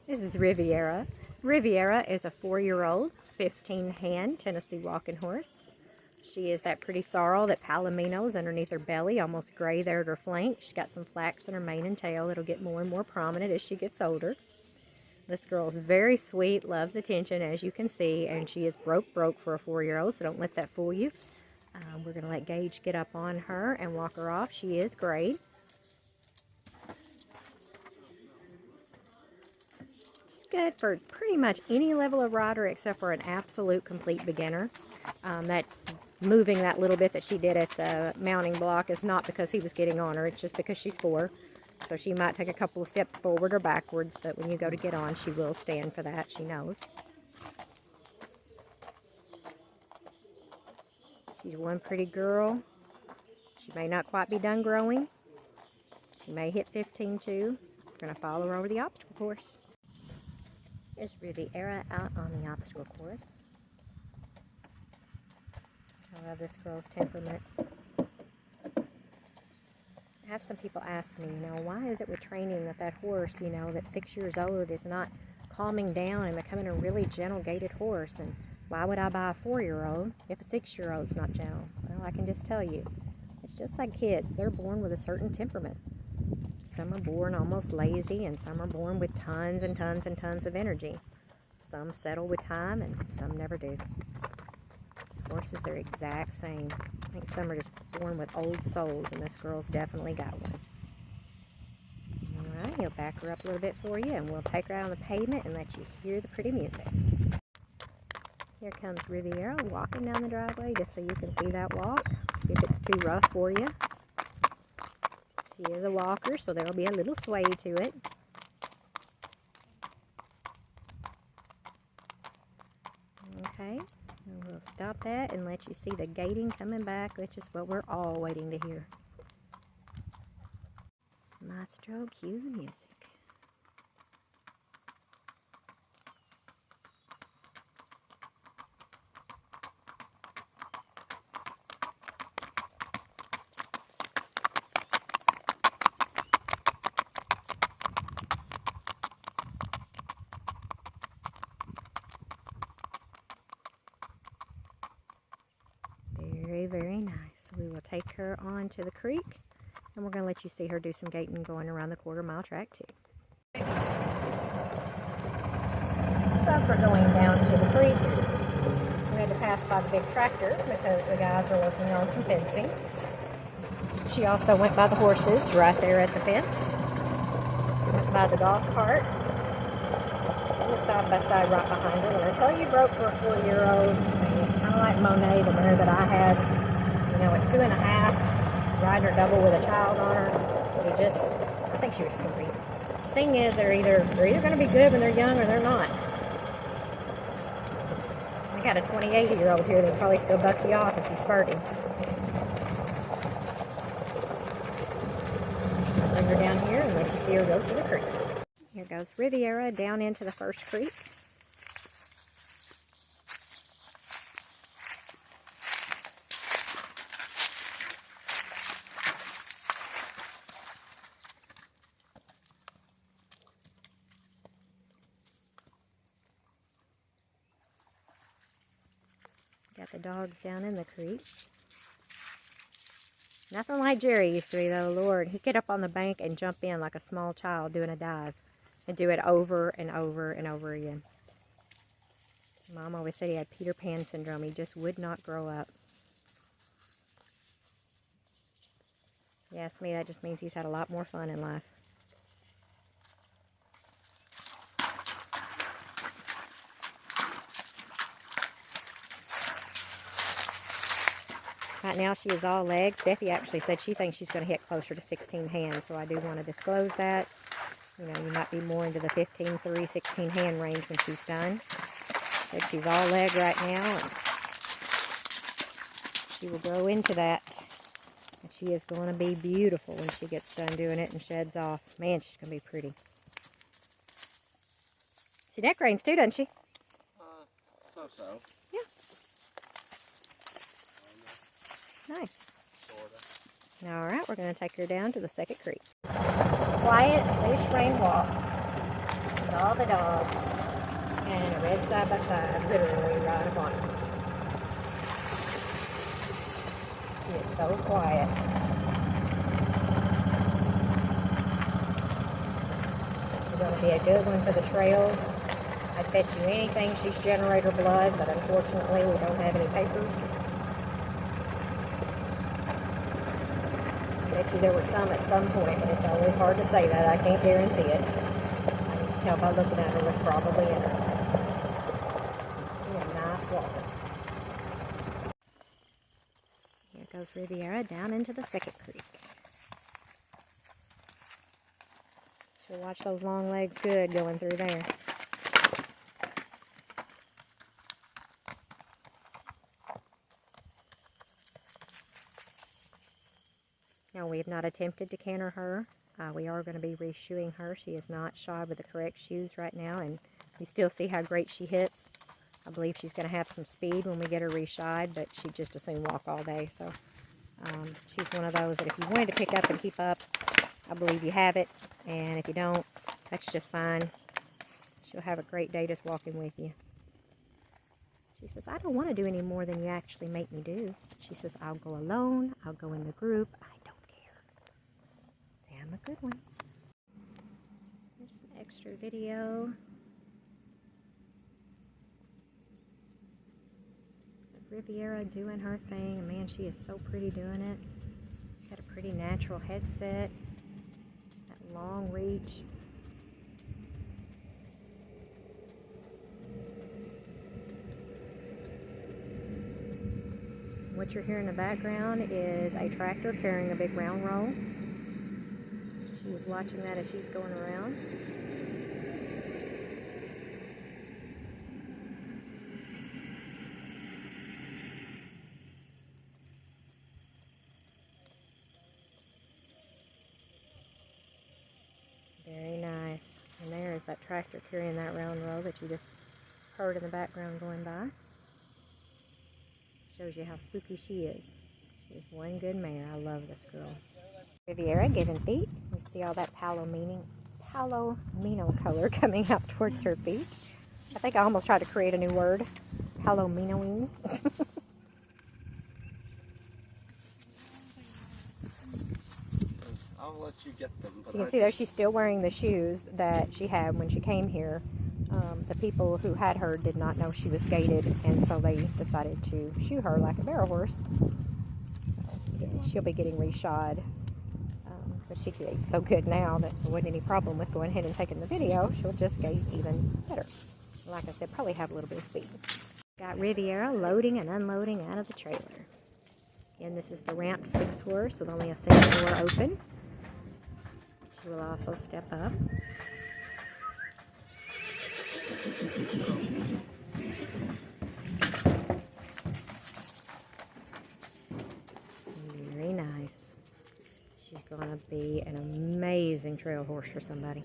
This is Riviera. Riviera is a 4-year-old, 15-hand Tennessee Walking horse. She is that pretty sorrel that palominos underneath her belly, almost gray there at her flank. She's got some flax in her mane and tail. It'll get more and more prominent as she gets older. This girl is very sweet, loves attention, as you can see, and she is broke for a 4-year-old, so don't let that fool you. We're going to let Gage get up on her and walk her off. She is great. Good for pretty much any level of rider except for an absolute complete beginner. That moving that little bit that she did at the mounting block is not because he was getting on her, it's just because she's 4. So she might take a couple of steps forward or backwards, but when you go to get on, she will stand for that, she knows. She's one pretty girl. She may not quite be done growing. She may hit 15 too. We're going to follow her over the obstacle course. Here's Riviera out on the obstacle course. I love this girl's temperament. I have some people ask me, why is it with training that horse, that's 6 years old is not calming down and becoming a really gentle gaited horse? And why would I buy a 4-year-old if a 6-year-old's not gentle? Well, I can just tell you, it's just like kids. They're born with a certain temperament. Some are born almost lazy, and some are born with tons and tons and tons of energy. Some settle with time, and some never do. Horses, they're exact same. I think some are just born with old souls, and this girl's definitely got one. Alright, he'll back her up a little bit for you, and we'll take her out on the pavement and let you hear the pretty music. Here comes Riviera walking down the driveway just so you can see that walk. See if it's too rough for you. She is a walker, so there will be a little sway to it. Okay, and we'll stop that and let you see the gaiting coming back, which is what we're all waiting to hear. Maestro, cue the music. Very nice. We will take her on to the creek, and we're going to let you see her do some gaiting going around the quarter-mile track too. So as we're going down to the creek, we had to pass by the big tractor because the guys are working on some fencing. She also went by the horses right there at the fence. Went by the golf cart. And the side-by-side right behind her. When I tell you broke for a 4-year-old, it's kind of like Monet, the mare that I had, at 2.5, riding her double with a child on her. I think she was 3. The thing is, they're either going to be good when they're young or they're not. I got a 28-year-old here that'll probably still buck you off if you spurt him. I'll bring her down here and let you see her go to the creek. Here goes Riviera down into the first creek. Got the dogs down in the creek. Nothing like Jerry used to be, though, Lord. He'd get up on the bank and jump in like a small child doing a dive. And do it over and over and over again. Mom always said he had Peter Pan syndrome. He just would not grow up. Yes, me, that just means he's had a lot more fun in life. Right now she is all legs. Steffi actually said she thinks she's going to hit closer to 16 hands, so I do want to disclose that. You might be more into the 15-3, 16 hand range when she's done. But she's all leg right now, and she will grow into that. And she is going to be beautiful when she gets done doing it and sheds off. Man, she's going to be pretty. She neck reins too, doesn't she? So. Yeah. Nice. Alright, we're going to take her down to the second creek. Quiet, leash rein walk. all the dogs and a red side-by-side literally right upon her. She is so quiet. This is going to be a good one for the trails. I'd bet you anything she's generator blood, but unfortunately we don't have any papers. I bet you there were some at some point, but it's always hard to say that. I can't guarantee it. I can just tell by looking at her what's probably in her. She's a nice walker. Here goes Riviera down into the second creek. She'll watch those long legs good going through there. Now, we have not attempted to canter her. We are going to be reshoeing her. She is not shod with the correct shoes right now, and you still see how great she hits. I believe she's going to have some speed when we get her reshod, but she'd just as soon walk all day. So she's one of those that if you wanted to pick up and keep up, I believe you have it. And if you don't, that's just fine. She'll have a great day just walking with you. She says, I don't want to do any more than you actually make me do. She says, I'll go alone. I'll go in the group. I don't care. I'm a good one. Here's some extra video. Riviera doing her thing. Man, she is so pretty doing it. Got a pretty natural headset. That long reach. What you're hearing in the background is a tractor carrying a big round roll. She was watching that as she's going around. Very nice. And there is that tractor carrying that round roll that you just heard in the background going by. Shows you how spooky she is. She's one good mare. I love this girl. Riviera giving feet. You can see all that palomino color coming up towards her feet. I think I almost tried to create a new word. Palominoing. I'll let you get them. But You can see there she's still wearing the shoes that she had when she came here. The people who had her did not know she was gaited, and so they decided to shoe her like a barrel horse. So yeah, she'll be getting reshod. But she gaits so good now that there wasn't any problem with going ahead and taking the video. She'll just gait even better. Like I said, probably have a little bit of speed. Got Riviera loading and unloading out of the trailer. And this is the ramped 6-horse with only a single door open. She will also step up. Very nice. She's going to be an amazing trail horse for somebody.